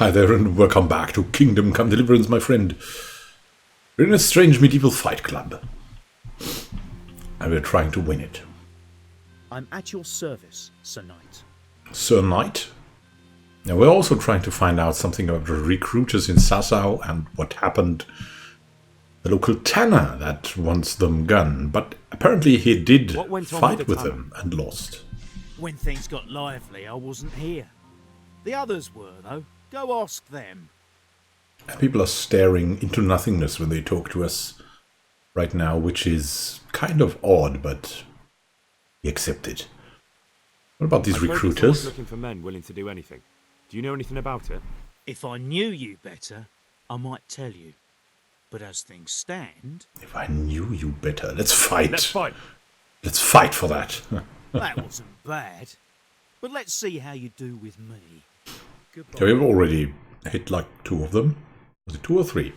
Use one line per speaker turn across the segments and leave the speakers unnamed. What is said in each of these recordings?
Hi there and welcome back to Kingdom Come Deliverance, my friend. We're in a strange medieval fight club. And we're trying to win it.
I'm at your service, Sir Knight.
Sir Knight? Now we're also trying to find out something about the recruiters in Sassau and what happened. The local tanner that wants them gone, but apparently he did fight with them and lost.
When things got lively, I wasn't here. The others were, though. Go ask them.
People are staring into nothingness when they talk to us right now, which is kind of odd, but we accept it. What about these recruiters?
Looking for men willing to do anything. Do you know anything about it?
If I knew you better, I might tell you. But as things stand...
If I knew you better, let's fight.
Let's fight.
Let's fight for that.
That wasn't bad. But let's see how you do with me. Goodbye.
Yeah, we've already hit like 2 of them. Was it 2 or 3?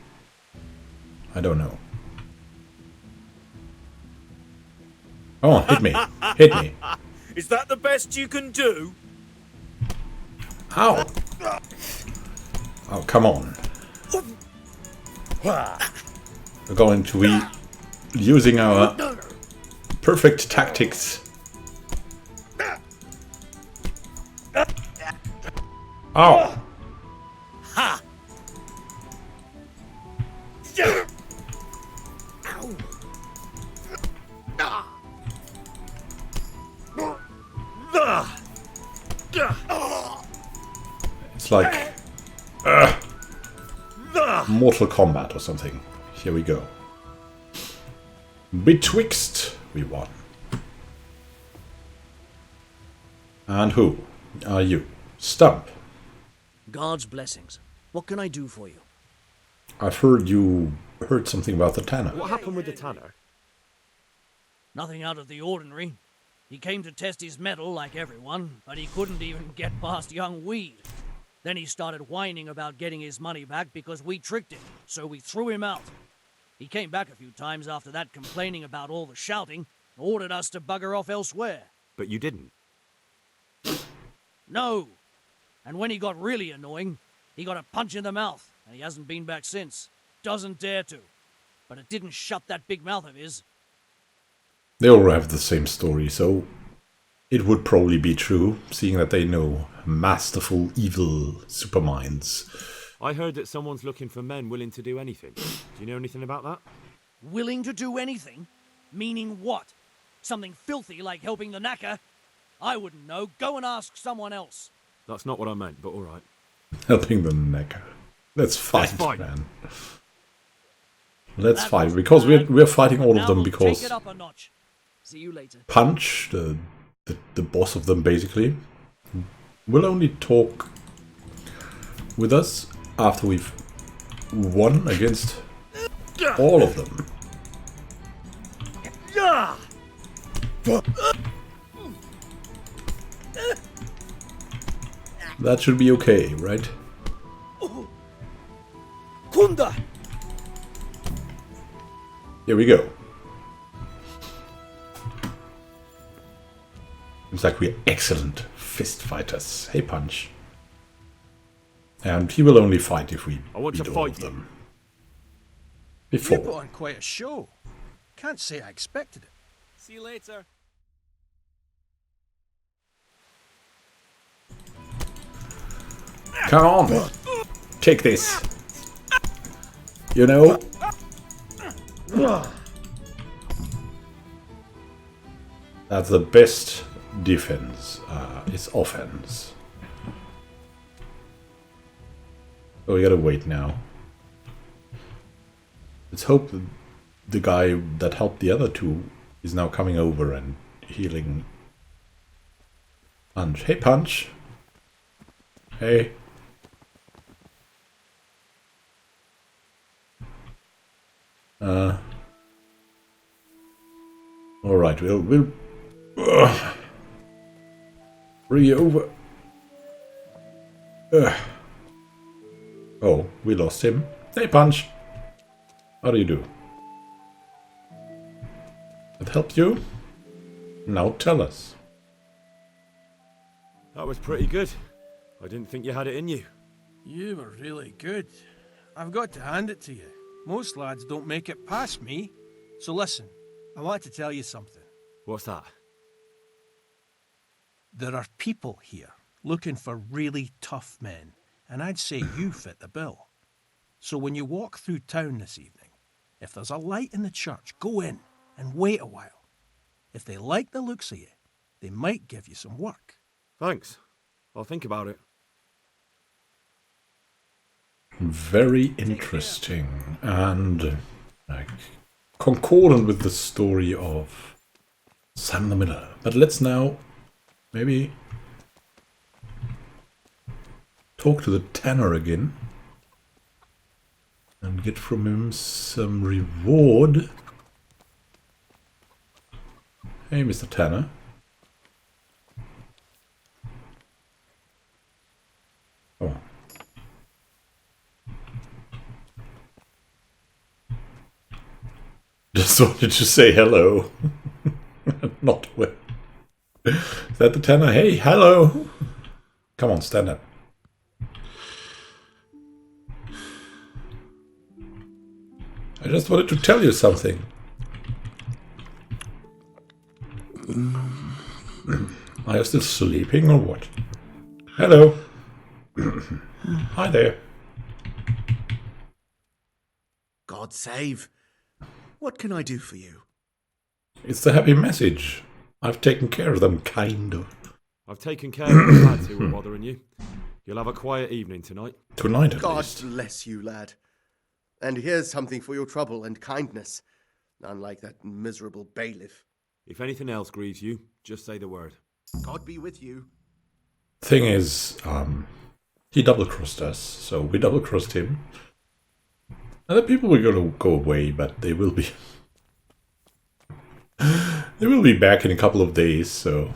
I don't know. Oh, hit me. Hit me.
Is that the best you can do?
Ow. Oh, come on. We're going to be using our perfect tactics. Ow.
Ha!
It's like Mortal Kombat or something. Here we go. Betwixt, we won. And who are you? Stump.
God's blessings. What can I do for you?
I've heard you heard something about the tanner.
What happened with the tanner?
Nothing out of the ordinary. He came to test his mettle like everyone, but he couldn't even get past young Weed. Then he started whining about getting his money back because we tricked him, so we threw him out. He came back a few times after that complaining about all the shouting, and ordered us to bugger off elsewhere.
But you didn't.
No! And when he got really annoying, he got a punch in the mouth, and he hasn't been back since. Doesn't dare to. But it didn't shut that big mouth of his.
They all have the same story, so it would probably be true, seeing that they know masterful evil superminds.
I heard that someone's looking for men willing to do anything. Do you know anything about that?
Willing to do anything? Meaning what? Something filthy like helping the knacker? I wouldn't know. Go and ask someone else.
That's not what I meant, but alright.
Helping the neck. Let's fight, man. Let's
That
fight,
wasn't
because
bad.
we're fighting all
Now
of them
we'll
because
take it up a notch. See you later.
Punch, the boss of them basically, will only talk with us after we've won against all of them. That should be okay, right?
Kunda!
Here we go. Seems like we're excellent fist fighters. Hey, Punch. And he will only fight if we
I want to
beat all
fight
of
you.
them.
You put
Before.
on quite a show. Can't say I expected it.
See you later.
Come on! Take this! You know? That's the best defense, is offense. So we gotta wait now. Let's hope the guy that helped the other two is now coming over and healing Punch. Hey, Punch! Hey. All right, we'll bring you over. Oh, we lost him. Hey, Punch. How do you do? That helped you? Now tell us.
That was pretty good. I didn't think you had it in you.
You were really good. I've got to hand it to you. Most lads don't make it past me. So listen, I want to tell you something.
What's that?
There are people here looking for really tough men, and I'd say you fit the bill. So when you walk through town this evening, if there's a light in the church, go in and wait a while. If they like the looks of you, they might give you some work.
Thanks. I'll think about it.
Very interesting and concordant with the story of Sam the Miller. But let's now maybe talk to the tanner again and get from him some reward. Hey, Mr. Tanner. Oh. Just wanted to say hello. Not well. Is that the tanner? Hey, hello. Come on, stand up. I just wanted to tell you something. Are you still sleeping or what? Hello. Hi there.
God save. What can I do for you?
It's the happy message. I've taken care of them, kind of.
I've taken care of the lads who were bothering you. You'll have a quiet evening tonight.
Tonight, at
God
least.
bless you, lad. And here's something for your trouble and kindness, unlike that miserable bailiff.
If anything else grieves you, just say the word.
God be with you.
Thing is, he double-crossed us, so we double-crossed him. Other people were going to go away, but they will be... they will be back in a couple of days, so...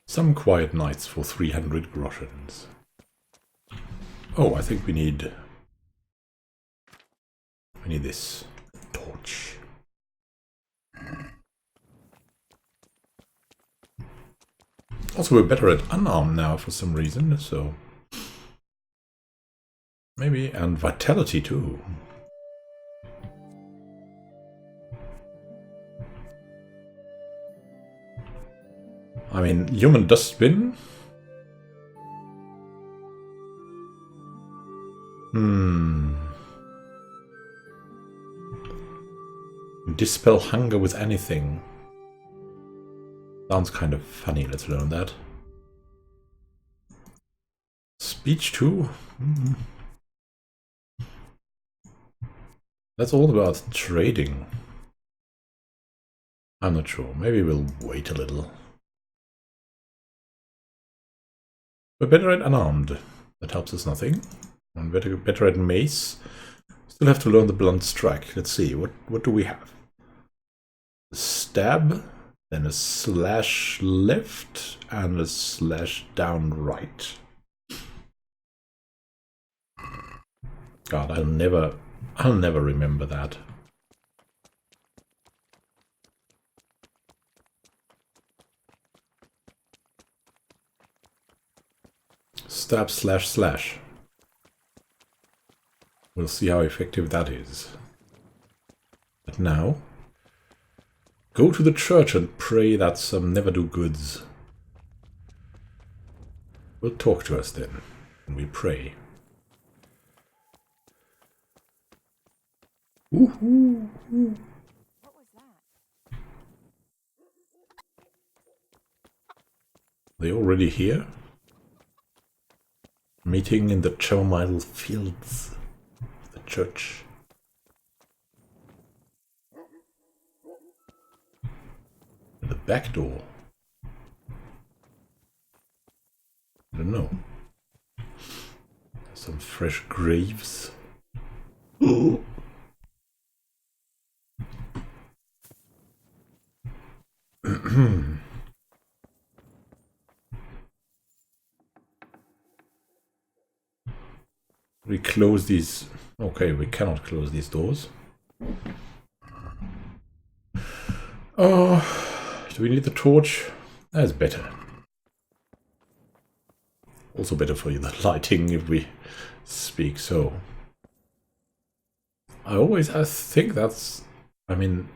Some quiet nights for 300 groschens. Oh, I think we need this torch. Also, we're better at unarmed now for some reason, so... Maybe, and vitality too. I mean, human dustbin? Dispel hunger with anything. Sounds kind of funny, let's learn that. Speech too? That's all about trading. I'm not sure. Maybe we'll wait a little. We're better at unarmed. That helps us nothing. And better at mace. Still have to learn the blunt strike. Let's see. What do we have? A stab, then a slash left, and a slash down right. God, I'll never remember that. Stab slash slash. We'll see how effective that is. But now, go to the church and pray that some never-do-goods will talk to us then, and we pray. Woohoo!
What was that?
They already here? Meeting in the chamomile fields of the church. The back door. I don't know. Some fresh graves. Ooh. We close these. Okay, we cannot close these doors. Oh, do we need the torch? That's better. Also better for the lighting if we speak so. I think that's... I mean,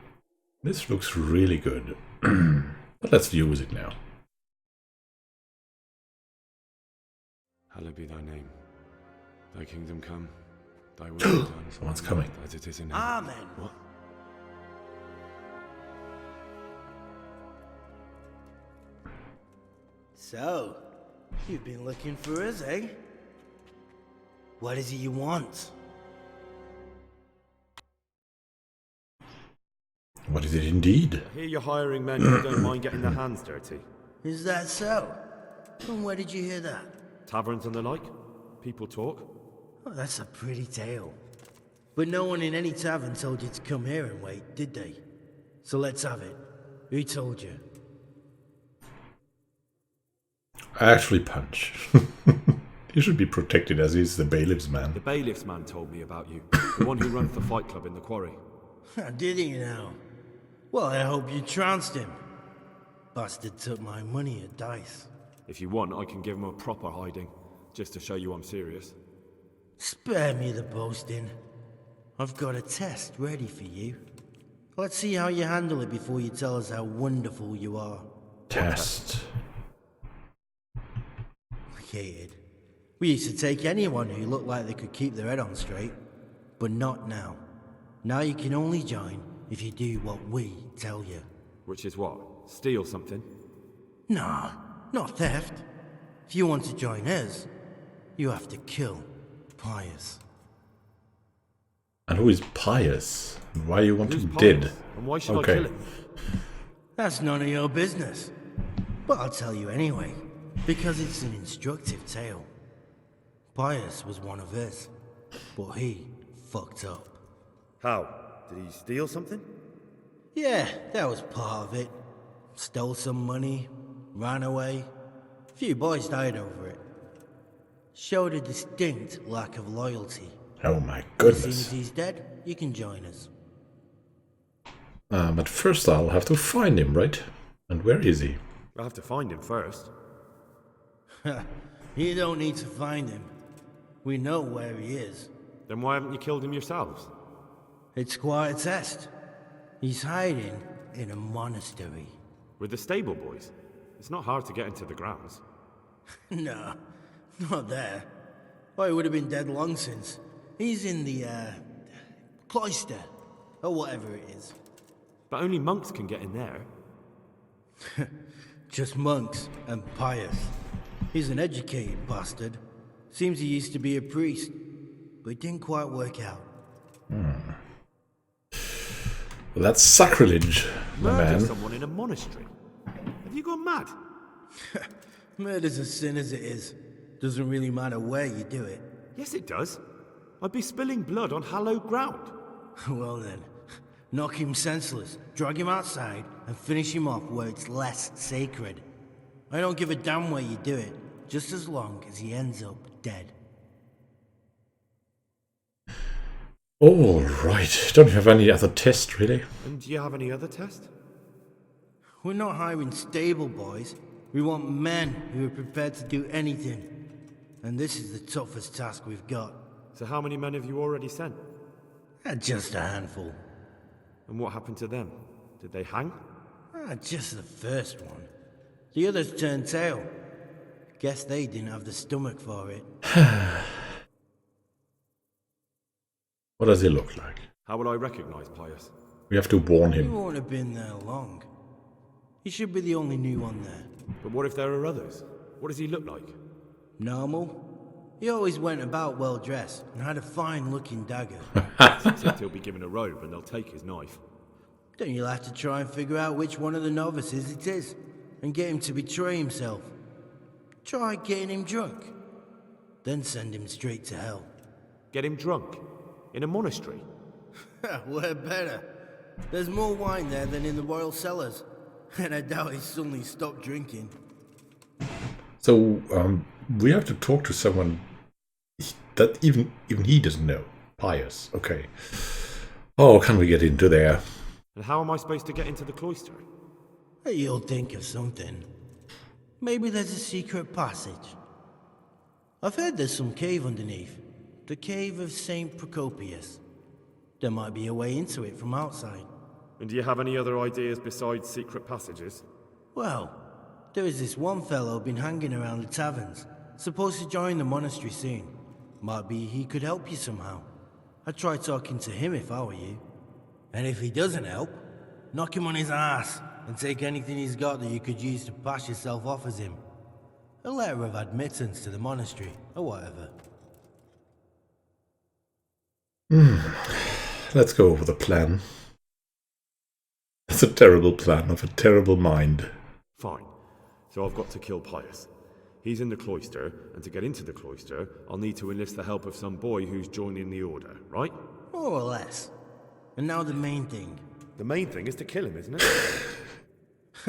this looks really good. But let's use it now.
Hallowed be thy name. Thy kingdom come. Thy will be done.
Someone's coming.
As it is in heaven.
Amen.
What?
So, you've been looking for us, eh? What is it you want?
What is it indeed?
I hear you're hiring men who don't mind getting their hands dirty.
Is that so? And where did you hear that?
Taverns and the like. People talk.
Oh, that's a pretty tale. But no one in any tavern told you to come here and wait, did they? So let's have it. Who told you?
I actually punch. He should be protected as he's the bailiff's man.
The bailiff's man told me about you. The one who runs the fight club in the quarry.
Did he now? Well, I hope you trounced him. Bastard took my money at dice.
If you want, I can give him a proper hiding. Just to show you I'm serious.
Spare me the boasting. I've got a test ready for you. Let's see how you handle it before you tell us how wonderful you are.
Test.
Kid. We used to take anyone who looked like they could keep their head on straight. But not now. Now you can only join if you do what we tell you.
Which is what? Steal something?
Nah, not theft. If you want to join us, you have to kill Pious.
And who is Pious? And why you want
Who's
him
Pious?
dead?
And why should
Okay.
I kill him?
That's none of your business. But I'll tell you anyway, because it's an instructive tale. Pious was one of us, but he fucked up.
How? Did he steal something?
Yeah, that was part of it. Stole some money, ran away. A few boys died over it. Showed a distinct lack of loyalty.
Oh my
As soon
goodness.
as he's dead, you can join us.
But first I'll have to find him, right? And where is he?
I'll have to find him first.
You don't need to find him. We know where he is.
Then why haven't you killed him yourselves?
It's quite a test. He's hiding in a monastery.
With the stable boys? It's not hard to get into the grounds.
No, not there. Oh, he would have been dead long since. He's in the, cloister, or whatever it is.
But only monks can get in there.
Just monks and pious. He's an educated bastard. Seems he used to be a priest, but it didn't quite work out.
Well, that's sacrilege, my
Murder
man.
someone in a monastery. Have you gone mad?
Murder's a sin as it is. Doesn't really matter where you do it.
Yes, it does. I'd be spilling blood on hallowed ground.
Well then, knock him senseless, drag him outside, and finish him off where it's less sacred. I don't give a damn where you do it, just as long as he ends up dead.
All right. Don't you have any other test, really?
And do you have any other test?
We're not hiring stable boys. We want men who are prepared to do anything. And this is the toughest task we've got.
So how many men have you already sent?
Just a handful.
And what happened to them? Did they hang?
Just the first one. The others turned tail. Guess they didn't have the stomach for it.
What does he look like?
How will I recognize Pius?
We have to warn
He
him.
won't have been there long. He should be the only new one there.
But what if there are others? What does he look like?
Normal? He always went about well dressed and had a fine looking dagger.
Except he'll be given a robe and they'll take his knife.
Then you'll have to try and figure out which one of the novices it is and get him to betray himself. Try getting him drunk. Then send him straight to hell.
Get him drunk? In a monastery?
We're better. There's more wine there than in the royal cellars. And I doubt he suddenly stopped drinking.
So, we have to talk to someone that even he doesn't know. Pious. Okay. Oh, can we get into there?
And how am I supposed to get into the cloister?
You'll think of something. Maybe there's a secret passage. I've heard there's some cave underneath. The Cave of St. Procopius. There might be a way into it from outside.
And do you have any other ideas besides secret passages?
Well, there is this one fellow been hanging around the taverns. Supposed to join the monastery soon. Might be he could help you somehow. I'd try talking to him if I were you. And if he doesn't help, knock him on his ass and take anything he's got that you could use to pass yourself off as him. A letter of admittance to the monastery, or whatever.
Let's go over the plan. It's a terrible plan of a terrible mind.
Fine. So I've got to kill Pius. He's in the cloister, and to get into the cloister, I'll need to enlist the help of some boy who's joining the order, right?
More or less. And now the main thing.
The main thing is to kill him, isn't it?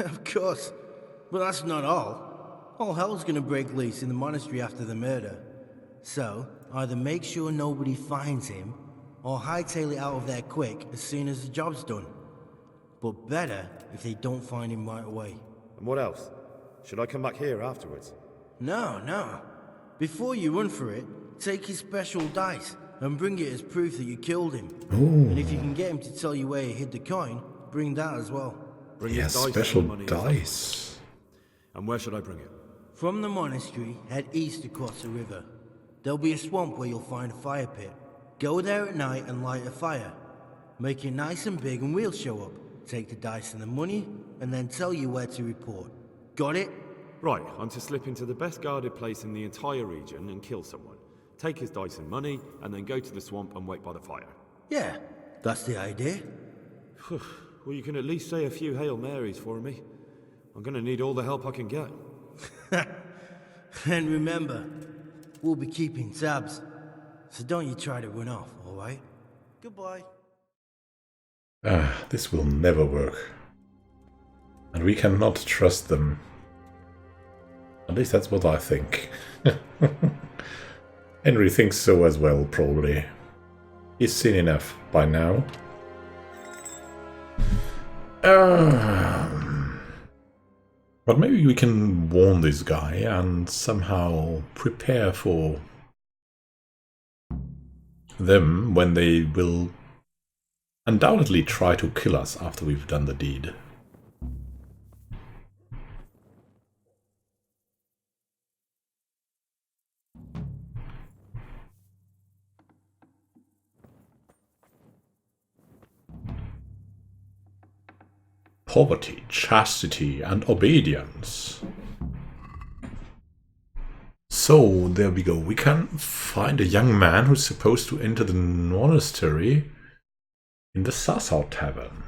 Of course. But that's not all. All hell's gonna break loose in the monastery after the murder. So, either make sure nobody finds him, or hightail it out of there quick as soon as the job's done. But better if they don't find him right away.
And what else? Should I come back here afterwards?
No. Before you run for it, take his special dice and bring it as proof that you killed him.
Ooh.
And if you can get him to tell you where he hid the coin, bring that as well.
Bring
Yeah,
his dice
special
and money.
dice.
And where should I bring it?
From the monastery, head east across the river. There'll be a swamp where you'll find a fire pit. Go there at night and light a fire. Make it nice and big and we'll show up. Take the dice and the money, and then tell you where to report. Got it?
Right, I'm to slip into the best guarded place in the entire region and kill someone. Take his dice and money, and then go to the swamp and wait by the fire.
Yeah, that's the idea.
Well, you can at least say a few Hail Marys for me. I'm gonna need all the help I can get.
And remember, we'll be keeping tabs. So don't you try to run off, alright? Goodbye.
This will never work. And we cannot trust them. At least that's what I think. Henry thinks so as well, probably. He's seen enough by now. But maybe we can warn this guy and somehow prepare for them when they will undoubtedly try to kill us after we've done the deed. Poverty, chastity, and obedience. So, there we go. We can find a young man who's supposed to enter the monastery in the Sassau Tavern.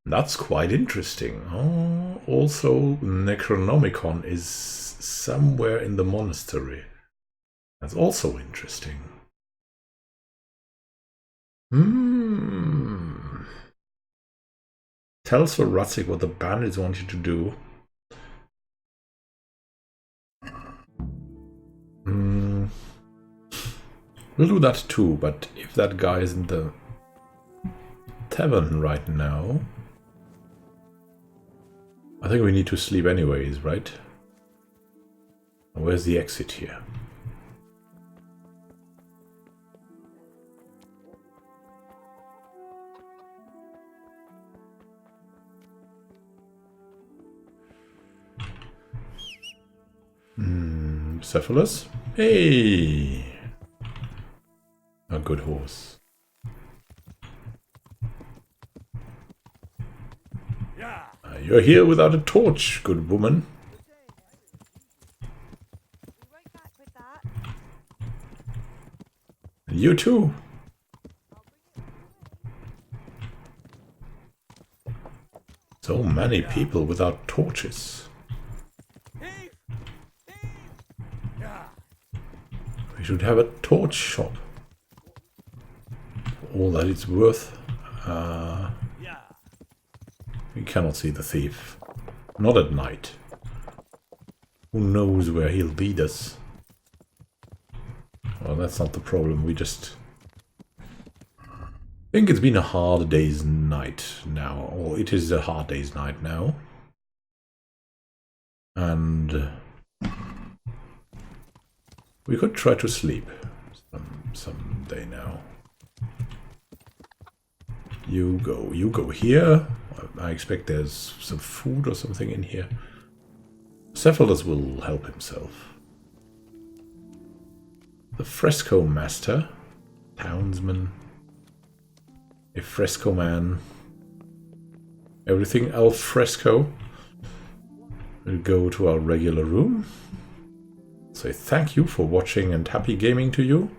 That's quite interesting. Oh, also, Necronomicon is somewhere in the monastery. That's also interesting. Tell Sir Rutzik what the bandits want you to do. We'll do that too, but if that guy is in the tavern right now, I think we need to sleep anyways, right? Where's the exit here? Cephalus? Hey! A good horse. You're here without a torch, good woman. And you too. So many people without torches. We should have a torch shop. For all that it's worth. We cannot see the thief. Not at night. Who knows where he'll lead us? Well, that's not the problem. We just think it's been a hard day's night now. Or it is a hard day's night now. And We could try to sleep someday now. You go here. I expect there's some food or something in here. Cephalus will help himself. The fresco master, townsman, a fresco man, everything al fresco. We'll go to our regular room. Say thank you for watching and happy gaming to you.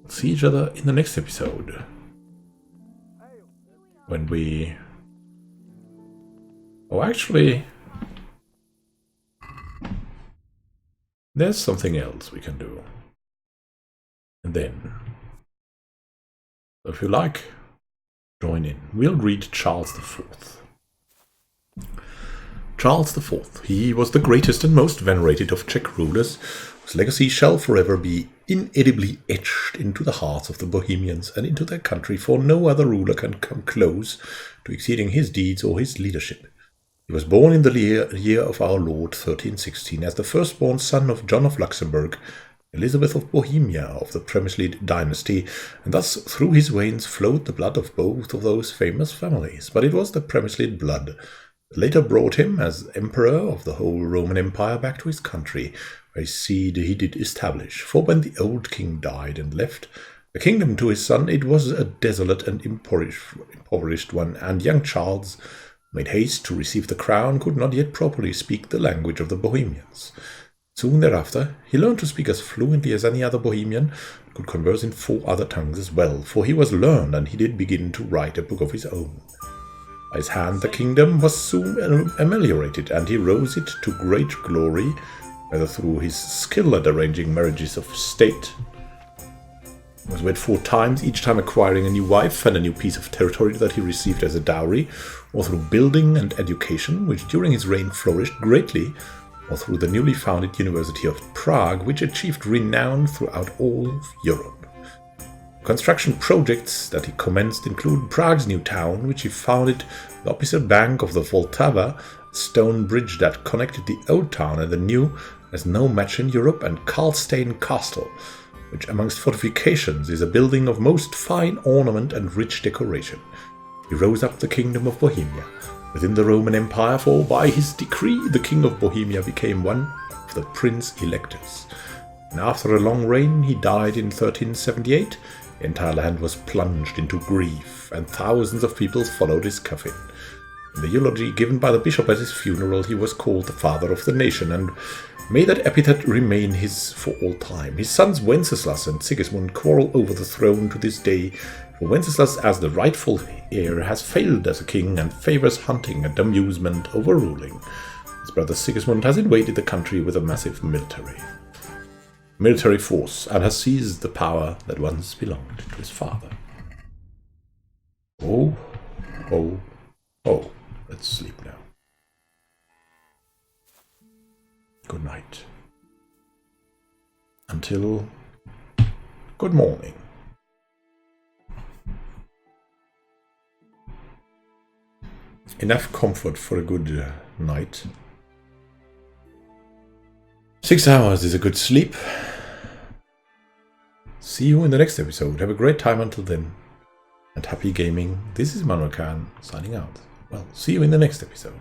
See each other in the next episode. When we... Oh, actually... There's something else we can do. And then... If you like, join in. We'll read Charles IV. Charles IV. He was the greatest and most venerated of Czech rulers, whose legacy shall forever be inedibly etched into the hearts of the Bohemians and into their country, for no other ruler can come close to exceeding his deeds or his leadership. He was born in the year of our Lord 1316 as the firstborn son of John of Luxembourg, Elizabeth of Bohemia of the Premyslid dynasty, and thus through his veins flowed the blood of both of those famous families. But it was the Premyslid blood that later brought him, as emperor of the whole Roman Empire, back to his country, where his seed he did establish. For when the old king died and left the kingdom to his son, it was a desolate and impoverished one, and young Charles, made haste to receive the crown, could not yet properly speak the language of the Bohemians. Soon thereafter, he learned to speak as fluently as any other Bohemian, and could converse in 4 other tongues as well, for he was learned, and he did begin to write a book of his own. By his hand the kingdom was soon ameliorated, and he rose it to great glory, whether through his skill at arranging marriages of state, was wed 4 times, each time acquiring a new wife and a new piece of territory that he received as a dowry, or through building and education, which during his reign flourished greatly, or through the newly founded University of Prague, which achieved renown throughout all of Europe. Construction projects that he commenced include Prague's new town, which he founded the opposite bank of the Vltava, a stone bridge that connected the old town and the new as no match in Europe, and Karlstein Castle, which amongst fortifications is a building of most fine ornament and rich decoration. He rose up the kingdom of Bohemia within the Roman Empire, for by his decree the king of Bohemia became one of the prince-electors. And after a long reign he died in 1378. The entire land was plunged into grief, and thousands of people followed his coffin. In the eulogy given by the bishop at his funeral, he was called the father of the nation, and may that epithet remain his for all time. His sons Wenceslas and Sigismund quarrel over the throne to this day, for Wenceslas, as the rightful heir, has failed as a king and favors hunting and amusement over ruling. His brother Sigismund has invaded the country with a massive military force, and has seized the power that once belonged to his father. Oh, let's sleep now. Good night. Until good morning. Enough comfort for a good night. 6 hours is a good sleep. See you in the next episode. Have a great time until then. And happy gaming. This is Immanuel signing out. Well, see you in the next episode.